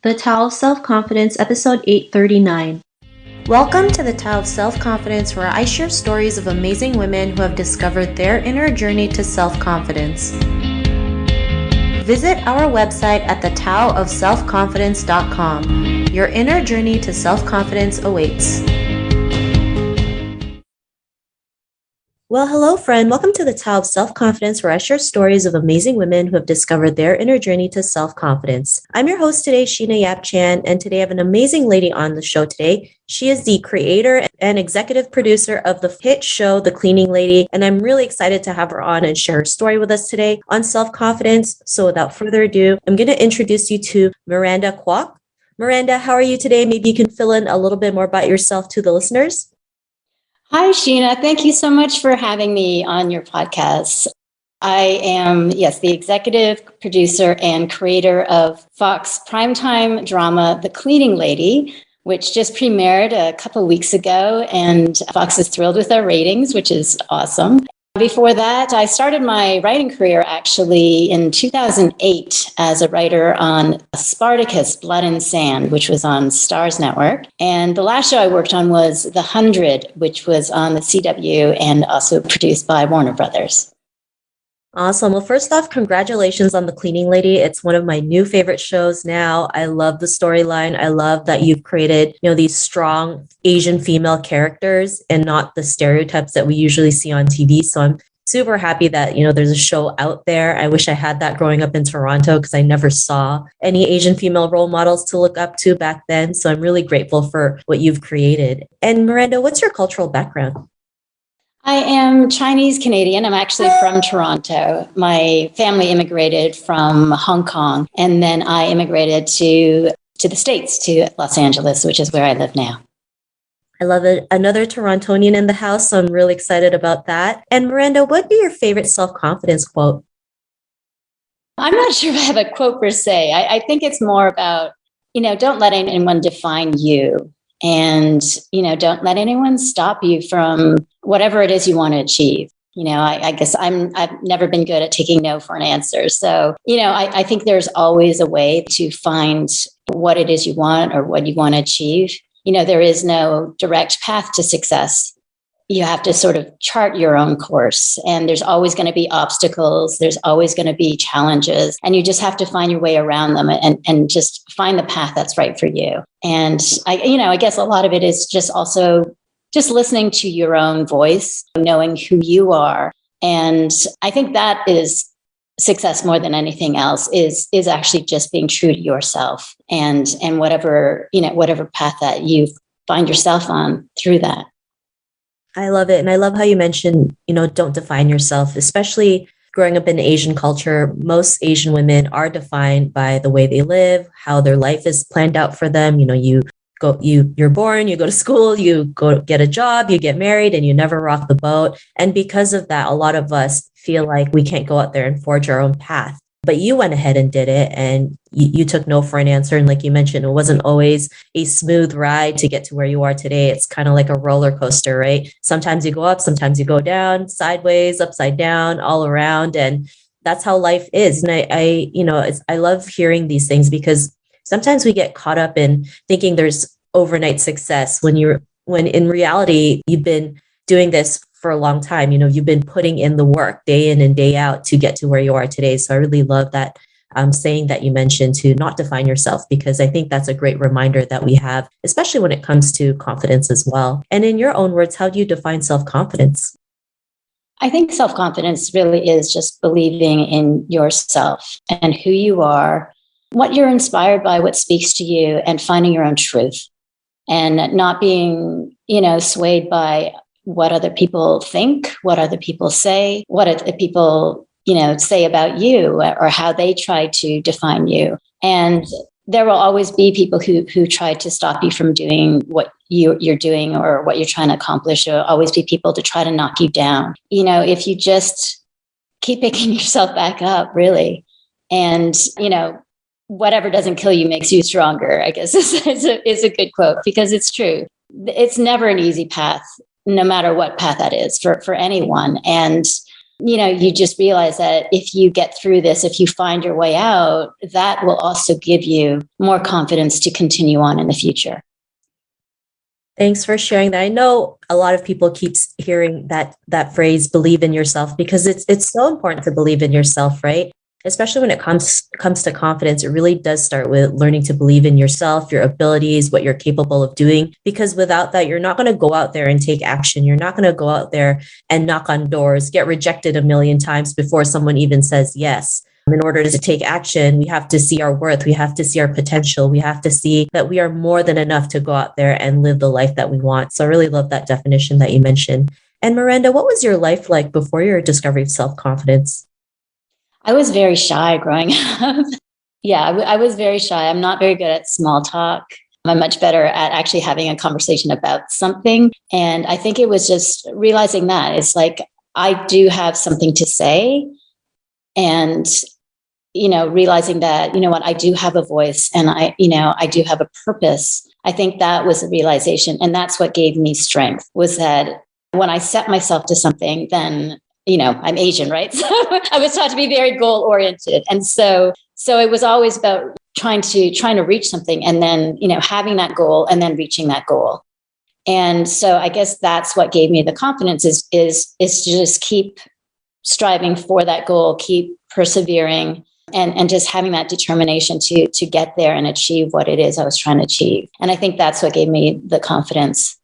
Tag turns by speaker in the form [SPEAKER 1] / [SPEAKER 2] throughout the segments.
[SPEAKER 1] The Tao of Self-Confidence, episode 839. Welcome to the Tao of Self-Confidence, where I share stories of amazing women who have discovered their inner journey to self-confidence. Visit our website at thetaoofselfconfidence.com. Your inner journey to self-confidence awaits. Well, hello, friend. Welcome to the Tao of Self-Confidence, where I share stories of amazing women who have discovered their inner journey to self-confidence. I'm your host today, Sheena Yap Chan, and today I have an amazing lady on the show today. She is the creator and executive producer of the hit show, The Cleaning Lady, and I'm really excited to have her on and share her story with us today on self-confidence. So without further ado, I'm going to introduce you to Miranda Kwok. Miranda, how are you today? Maybe you can fill in a little bit more about yourself to the listeners.
[SPEAKER 2] Hi, Sheena. Thank you so much for having me on your podcast. I am, the executive producer and creator of Fox primetime drama, The Cleaning Lady, which just premiered a couple of weeks ago, and Fox is thrilled with our ratings, which is awesome. Before that, I started my writing career actually in 2008 as a writer on Spartacus, Blood and Sand, which was on Starz Network. And the last show I worked on was The 100, which was on the CW and also produced by Warner Brothers.
[SPEAKER 1] Awesome. Well, first off, congratulations on The Cleaning Lady. It's one of my new favorite shows now. I love the storyline. I love that you've created, these strong Asian female characters and not the stereotypes that we usually see on TV. So I'm super happy that, there's a show out there. I wish I had that growing up in Toronto because I never saw any Asian female role models to look up to back then. So I'm really grateful for what you've created. And Miranda, what's your cultural background?
[SPEAKER 2] I am Chinese Canadian. I'm actually from Toronto. My family immigrated from Hong Kong, and then I immigrated to the States, to Los Angeles, which is where I live now.
[SPEAKER 1] I love it. Another Torontonian in the house, so I'm really excited about that. And Miranda, what would be your favorite self-confidence quote?
[SPEAKER 2] I'm not sure if I have a quote per se. I think it's more about, don't let anyone define you. And, don't let anyone stop you from whatever it is you want to achieve. I guess I've never been good at taking no for an answer. So, I think there's always a way to find what it is you want or what you want to achieve. There is no direct path to success. You have to sort of chart your own course, and there's always going to be obstacles. There's always going to be challenges, and you just have to find your way around them and just find the path that's right for you. And I guess a lot of it is just also just listening to your own voice, knowing who you are. And I think that is success more than anything else is actually just being true to yourself and whatever path that you find yourself on through that.
[SPEAKER 1] I love it. And I love how you mentioned, don't define yourself, especially growing up in Asian culture. Most Asian women are defined by the way they live, how their life is planned out for them. You're born, you go to school, you go get a job, you get married, and you never rock the boat. And because of that, a lot of us feel like we can't go out there and forge our own path. But you went ahead and did it, and you took no for an answer. And like you mentioned, it wasn't always a smooth ride to get to where you are today. It's kind of like a roller coaster, right? Sometimes you go up, sometimes you go down, sideways, upside down, all around. And that's how life is. And I love hearing these things because sometimes we get caught up in thinking there's overnight success when in reality, you've been doing this for a long time. You've been putting in the work day in and day out to get to where you are today. So I really love that saying that you mentioned to not define yourself, because I think that's a great reminder that we have, especially when it comes to confidence as well. And in your own words, how do you define self-confidence?
[SPEAKER 2] I think self-confidence really is just believing in yourself and who you are, what you're inspired by, what speaks to you, and finding your own truth and not being, swayed by what other people think, what other people say, what other people, say about you or how they try to define you. And there will always be people who try to stop you from doing what you're doing or what you're trying to accomplish. There will always be people to try to knock you down. If you just keep picking yourself back up, really, and, whatever doesn't kill you makes you stronger, I guess is a good quote, because it's true. It's never an easy path, no matter what path that is for anyone. And you just realize that if you get through this, if you find your way out, that will also give you more confidence to continue on in the future.
[SPEAKER 1] Thanks for sharing that. I know a lot of people keep hearing that phrase, believe in yourself, because it's so important to believe in yourself, right? Especially when it comes to confidence, it really does start with learning to believe in yourself, your abilities, what you're capable of doing. Because without that, you're not going to go out there and take action. You're not going to go out there and knock on doors, get rejected a million times before someone even says yes. In order to take action, we have to see our worth. We have to see our potential. We have to see that we are more than enough to go out there and live the life that we want. So I really love that definition that you mentioned. And Miranda, what was your life like before your discovery of self-confidence?
[SPEAKER 2] I was very shy growing up. Yeah, I was very shy. I'm not very good at small talk. I'm much better at actually having a conversation about something. And I think it was just realizing that it's like, I do have something to say. And, realizing that, what, I do have a voice and I do have a purpose. I think that was a realization. And that's what gave me strength, was that when I set myself to something, then I'm Asian, right? So I was taught to be very goal oriented. And so it was always about trying to reach something and then, having that goal and then reaching that goal. And so I guess that's what gave me the confidence is to just keep striving for that goal, keep persevering and just having that determination to get there and achieve what it is I was trying to achieve. And I think that's what gave me the confidence.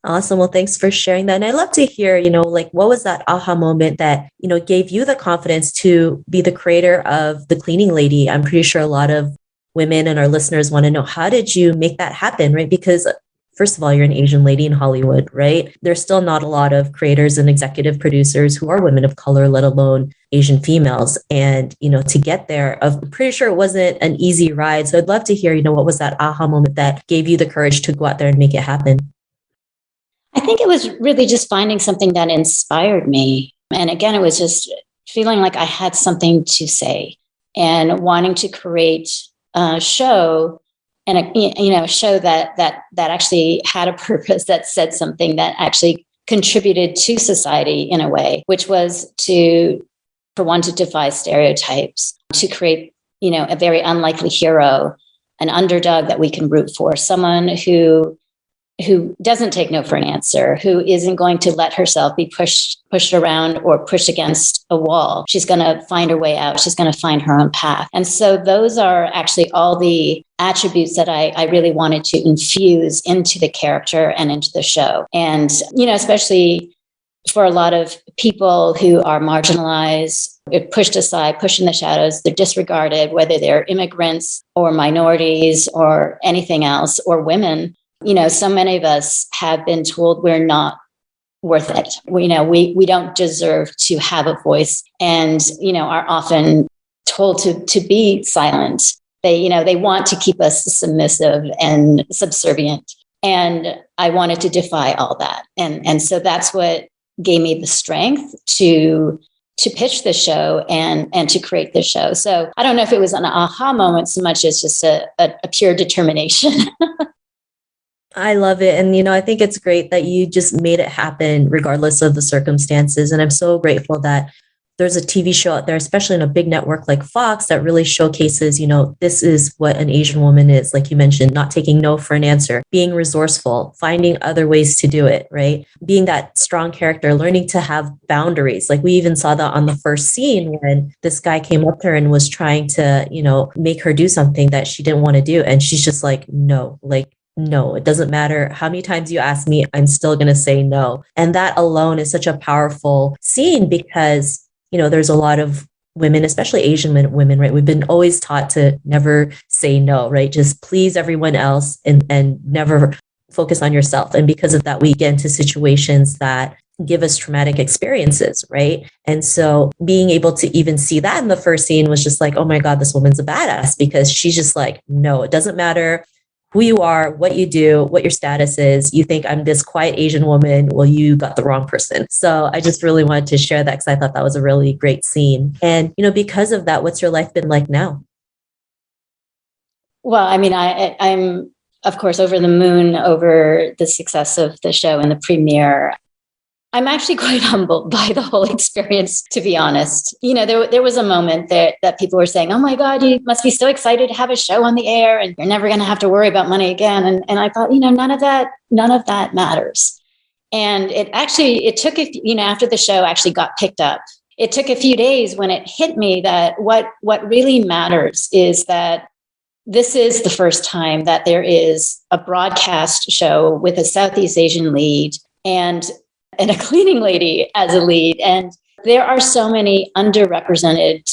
[SPEAKER 1] Awesome. Well, thanks for sharing that. And I'd love to hear, what was that aha moment that, gave you the confidence to be the creator of The Cleaning Lady? I'm pretty sure a lot of women and our listeners want to know, how did you make that happen, right? Because first of all, you're an Asian lady in Hollywood, right? There's still not a lot of creators and executive producers who are women of color, let alone Asian females. And, to get there, I'm pretty sure it wasn't an easy ride. So I'd love to hear, what was that aha moment that gave you the courage to go out there and make it happen?
[SPEAKER 2] I think it was really just finding something that inspired me. And again, it was just feeling like I had something to say and wanting to create a show and a show that actually had a purpose, that said something, that actually contributed to society in a way, which was for one, to defy stereotypes, to create, a very unlikely hero, an underdog that we can root for, someone who doesn't take no for an answer, who isn't going to let herself be pushed around or pushed against a wall. She's going to find her way out. She's going to find her own path. And so those are actually all the attributes that I really wanted to infuse into the character and into the show. And, especially for a lot of people who are marginalized, pushed aside, pushed in the shadows, they're disregarded, whether they're immigrants or minorities or anything else, or women. So many of us have been told we're not worth it. We don't deserve to have a voice, and, are often told to be silent. They want to keep us submissive and subservient. And I wanted to defy all that. And so that's what gave me the strength to pitch the show and to create the show. So I don't know if it was an aha moment so much as just a pure determination.
[SPEAKER 1] I love it. And, I think it's great that you just made it happen regardless of the circumstances. And I'm so grateful that there's a TV show out there, especially in a big network like Fox, that really showcases, this is what an Asian woman is. Like you mentioned, not taking no for an answer, being resourceful, finding other ways to do it, right? Being that strong character, learning to have boundaries. Like we even saw that on the first scene when this guy came up to her and was trying to, make her do something that she didn't want to do. And she's just like, no, no, it doesn't matter how many times you ask me, I'm still going to say no. And that alone is such a powerful scene because, there's a lot of women, especially Asian women, right? We've been always taught to never say no, right? Just please everyone else and never focus on yourself. And because of that, we get into situations that give us traumatic experiences, right? And so being able to even see that in the first scene was just like, oh my God, this woman's a badass, because she's just like, no, it doesn't matter who you are, what you do, what your status is. You think I'm this quiet Asian woman. Well, you got the wrong person. So I just really wanted to share that because I thought that was a really great scene. And, because of that, what's your life been like now?
[SPEAKER 2] Well, I mean, I'm, of course, over the moon over the success of the show and the premiere. I'm actually quite humbled by the whole experience, to be honest. There was a moment that people were saying, oh my God, you must be so excited to have a show on the air and you're never going to have to worry about money again. And I thought, none of that matters. And it took, after the show actually got picked up, it took a few days when it hit me that what really matters is that this is the first time that there is a broadcast show with a Southeast Asian lead and a cleaning lady as a lead. And there are so many underrepresented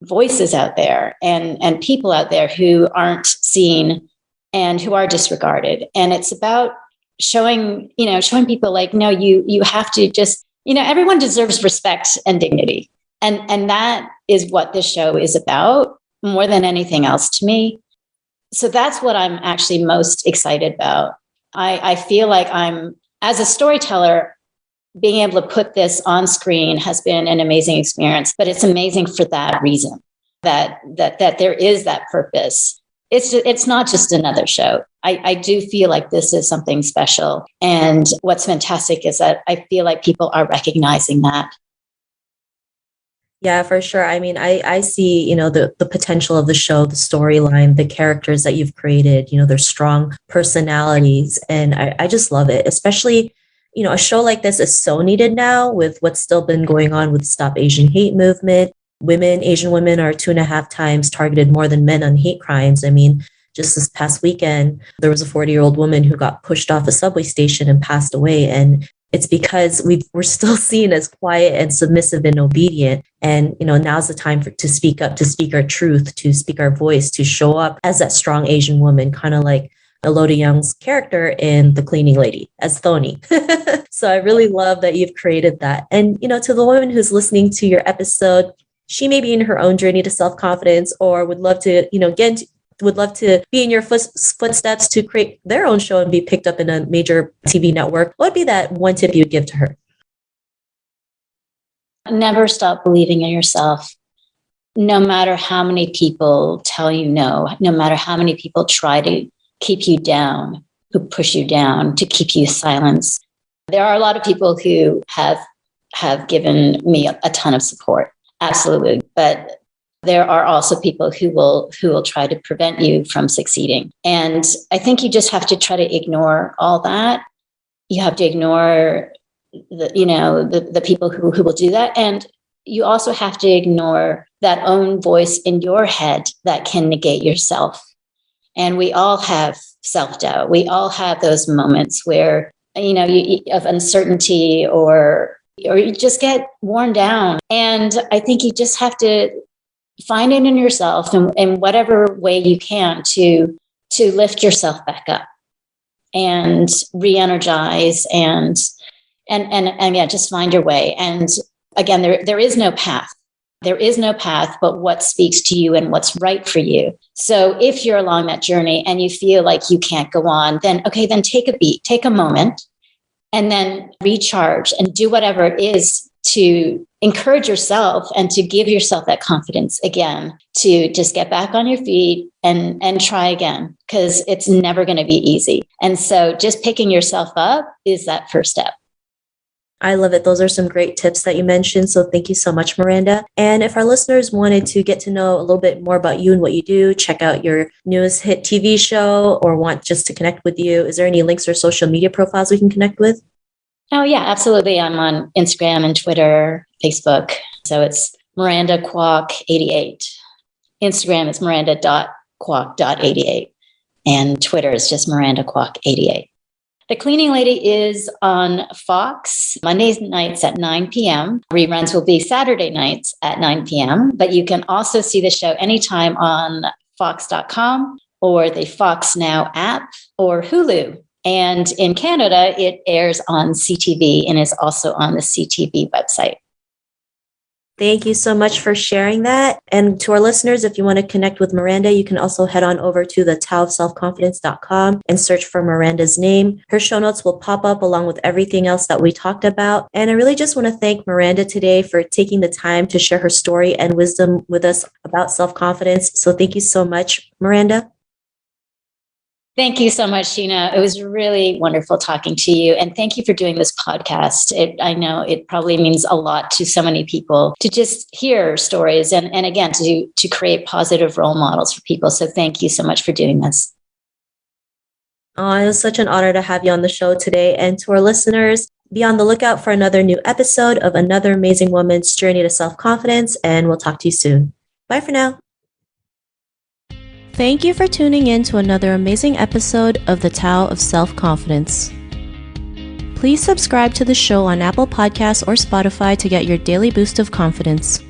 [SPEAKER 2] voices out there and people out there who aren't seen and who are disregarded. And it's about showing people like, no, you have to just, everyone deserves respect and dignity. And that is what this show is about more than anything else to me. So that's what I'm actually most excited about. I feel like as a storyteller, being able to put this on screen has been an amazing experience, but it's amazing for that reason, that there is that purpose. It's not just another show. I do feel like this is something special. And what's fantastic is that I feel like people are recognizing that.
[SPEAKER 1] Yeah, for sure. I mean, I see, the potential of the show, the storyline, the characters that you've created, their strong personalities. And I just love it, especially a show like this is so needed now with what's still been going on with Stop Asian Hate movement. Asian women are 2.5 times targeted more than men on hate crimes. I mean, just this past weekend, there was a 40-year-old woman who got pushed off a subway station and passed away. And it's because we're still seen as quiet and submissive and obedient. And, now's the time to speak up, to speak our truth, to speak our voice, to show up as that strong Asian woman, kind of like Elodie Young's character in The Cleaning Lady as Thony. So I really love that you've created that. And, to the woman who's listening to your episode, she may be in her own journey to self-confidence or would love to, would love to be in your footsteps to create their own show and be picked up in a major TV network. What would be that one tip you would give to her?
[SPEAKER 2] Never stop believing in yourself. No matter how many people tell you no matter how many people try to keep you down, who push you down to keep you silent. There are a lot of people who have given me a ton of support. Absolutely. But there are also people who will try to prevent you from succeeding. And I think you just have to try to ignore all that. You have to ignore the people who will do that. And you also have to ignore that own voice in your head that can negate yourself. And we all have self-doubt. We all have those moments where, of uncertainty or you just get worn down. And I think you just have to find it in yourself in whatever way you can to lift yourself back up and re-energize and yeah, just find your way. And again, there is no path. There is no path but what speaks to you and what's right for you. So if you're along that journey and you feel like you can't go on, then take a beat, take a moment, and then recharge and do whatever it is to encourage yourself and to give yourself that confidence again, to just get back on your feet and try again, because it's never going to be easy. And so just picking yourself up is that first step.
[SPEAKER 1] I love it. Those are some great tips that you mentioned. So thank you so much, Miranda. And if our listeners wanted to get to know a little bit more about you and what you do, check out your newest hit TV show, or want just to connect with you, is there any links or social media profiles we can connect with?
[SPEAKER 2] Oh, yeah, absolutely. I'm on Instagram and Twitter, Facebook. So it's Miranda Kwok 88. Instagram is miranda.kwok.88. And Twitter is just Miranda Kwok 88. The Cleaning Lady is on Fox Mondays nights at 9 p.m. Reruns will be Saturday nights at 9 p.m. But you can also see the show anytime on fox.com or the Fox Now app or Hulu. And in Canada, it airs on CTV and is also on the CTV website.
[SPEAKER 1] Thank you so much for sharing that. And to our listeners, if you want to connect with Miranda, you can also head on over to the taoofselfconfidence.com and search for Miranda's name. Her show notes will pop up along with everything else that we talked about. And I really just want to thank Miranda today for taking the time to share her story and wisdom with us about self-confidence. So thank you so much, Miranda.
[SPEAKER 2] Thank you so much, Sheena. It was really wonderful talking to you. And thank you for doing this podcast. I know it probably means a lot to so many people to just hear stories and again, to create positive role models for people. So thank you so much for doing this.
[SPEAKER 1] Oh, it was such an honor to have you on the show today. And to our listeners, be on the lookout for another new episode of another amazing woman's journey to self-confidence. And we'll talk to you soon. Bye for now. Thank you for tuning in to another amazing episode of the Tao of Self-Confidence. Please subscribe to the show on Apple Podcasts or Spotify to get your daily boost of confidence.